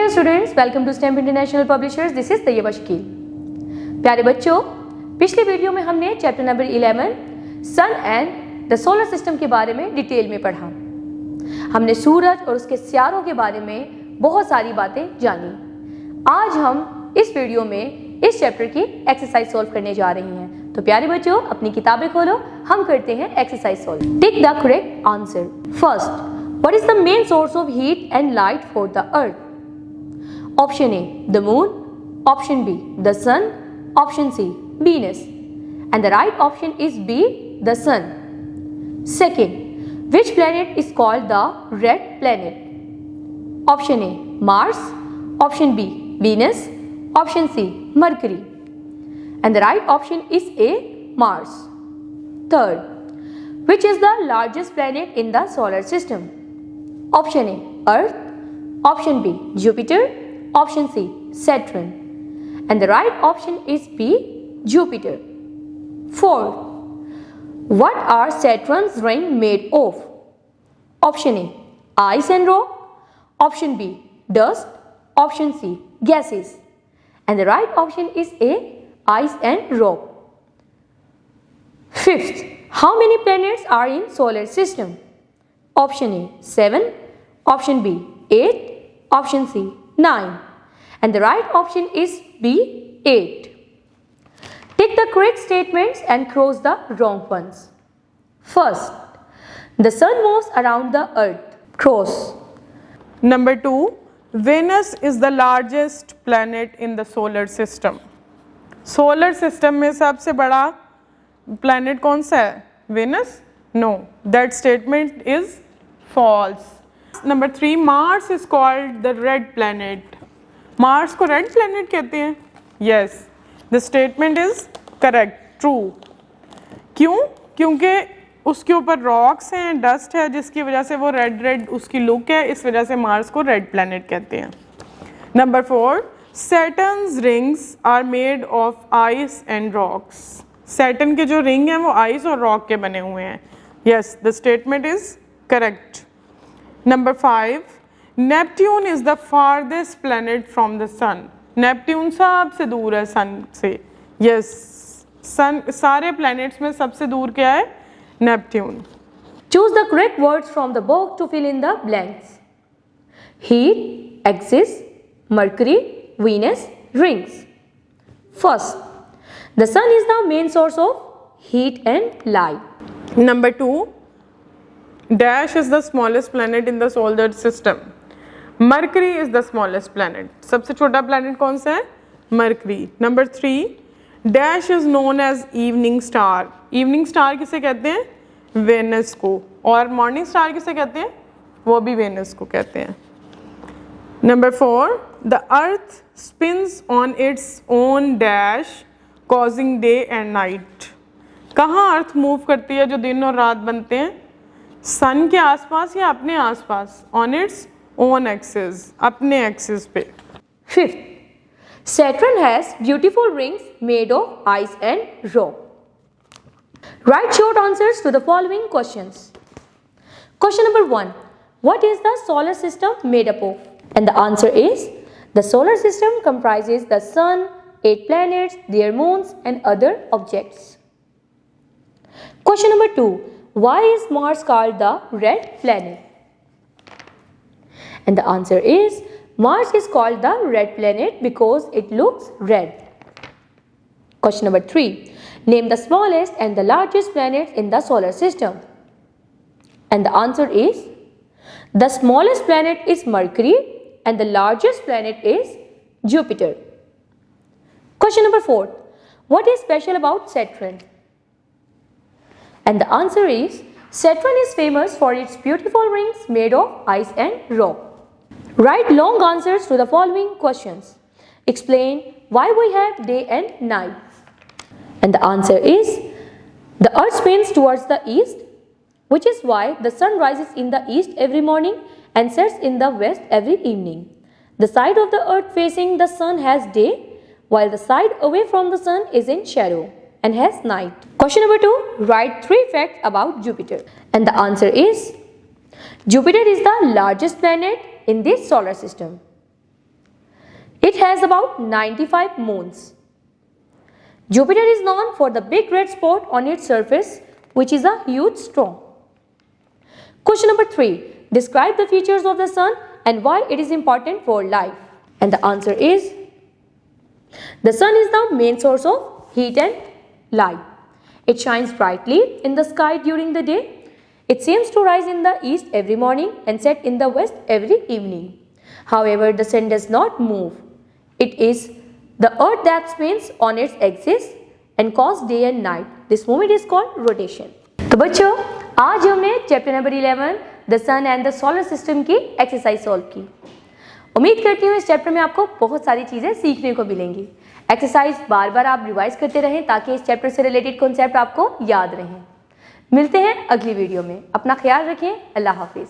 Dear students, welcome to stamp international publishers. This is Tayyaba Shakeel. प्यारे बच्चों, पिछले वीडियो में हमने chapter number 11 sun and the solar system के बारे में डिटेल में पढ़ा। हमने सूरज और उसके सितारों के बारे में बहुत सारी बातें जानी। आज हम इस वीडियो में इस चैप्टर की एक्सरसाइज सॉल्व करने जा रहे हैं। तो प्यारे बच्चों, अपनी किताबें खोलो, हम करते हैं exercise solve. Tick the correct answer. First, what is the main source of heat and light for the earth? Option A, the moon. Option B, the sun. Option C, Venus. And the right option is B, the sun. Second, which planet is called the red planet? Option A, Mars. Option B, Venus. Option C, Mercury. And the right option is A, Mars. Third, which is the largest planet in the solar system? Option A, Earth. Option B, Jupiter. Option C, Saturn. And the right option is B, Jupiter. 4. What are Saturn's rings made of? Option A, ice and rock. Option B, dust. Option C, gases. And the right option is A, ice and rock. Fifth, how many planets are in solar system? Option A, 7. Option B, 8. Option C, 9. And the right option is B, 8. Take the correct statements and cross the wrong ones. First, the sun moves around the earth. Cross. Number 2, Venus is the largest planet in the solar system. Solar system में सबसे बड़ा planet कौन सा है? Venus? No, that statement is false. Number 3, Mars is called the red planet. Mars को red planet कहते हैं? Yes, the statement is correct, true. क्यों? क्योंकि उसके ऊपर रॉक्स हैं, डस्ट है, जिसकी वजह से वो रेड रेड उसकी लुक है, इस वजह से मार्स को रेड प्लैनेट कहते हैं। Number 4, Saturn's rings are made of ice and rocks. Saturn के जो रिंग हैं वो आइस और रॉक के बने हुए हैं। Yes, the statement is correct. Number 5, Neptune is the farthest planet from the sun. Neptune सबसे दूर है सन से। यस, सन सारे प्लैनेट्स में सबसे दूर क्या है? Neptune. Choose the correct words from the book to fill in the blanks. Heat, axis, Mercury, Venus, rings. First, the sun is the main source of heat and light. Number 2, Dash is the smallest planet in the solar system. Mercury is the smallest planet. सबसे छोटा planet कौन सा है? Mercury. Number 3, Dash is known as evening star. Evening star किसे कहते हैं? Venus को। और morning star किसे कहते हैं? वो भी Venus को कहते हैं। Number 4, the Earth spins on its own dash, causing day and night. कहाँ Earth move करती है जो दिन और रात बनते हैं? Sun के आसपास या अपने आसपास? On its own axis, अपने axis पे। Fifth, Saturn has beautiful rings made of ice and rock. Write short answers to the following questions. Question number 1, what is the solar system made up of? And the answer is, the solar system comprises the sun, 8 planets, their moons and other objects. Question number 2, why is Mars called the red planet? And the answer is, Mars is called the red planet because it looks red. Question number 3, name the smallest and the largest planets in the solar system. And the answer is, the smallest planet is Mercury and the largest planet is Jupiter. Question number 4, what is special about Saturn? And the answer is, Saturn is famous for its beautiful rings made of ice and rock. Write long answers to the following questions. Explain why we have day and night. And the answer is, the earth spins towards the east, which is why the sun rises in the east every morning and sets in the west every evening. The side of the earth facing the sun has day, while the side away from the sun is in shadow and has night. Question number 2, write 3 facts about Jupiter. And the answer is, Jupiter is the largest planet in this solar system. It has about 95 moons. Jupiter is known for the big red spot on its surface, which is a huge storm. Question number 3. Describe the features of the sun and why it is important for life. And the answer is, the sun is the main source of heat and light. It shines brightly in the sky during the day. It seems to rise in the east every morning and set in the west every evening. However, the sun does not move. It is the earth that spins on its axis and causes day and night. This movement is called rotation. तो बच्चों, आज हमने chapter number 11 the sun and the solar system की exercise solve की। उम्मीद करती हूँ इस चैप्टर में आपको बहुत सारी चीज़ें सीखने को मिलेंगी। एक्सरसाइज बार बार आप रिवाइज करते रहें ताकि इस चैप्टर से रिलेटेड कॉन्सेप्ट आपको याद रहें। मिलते हैं अगली वीडियो में। अपना ख्याल रखें। अल्लाह हाफिज़।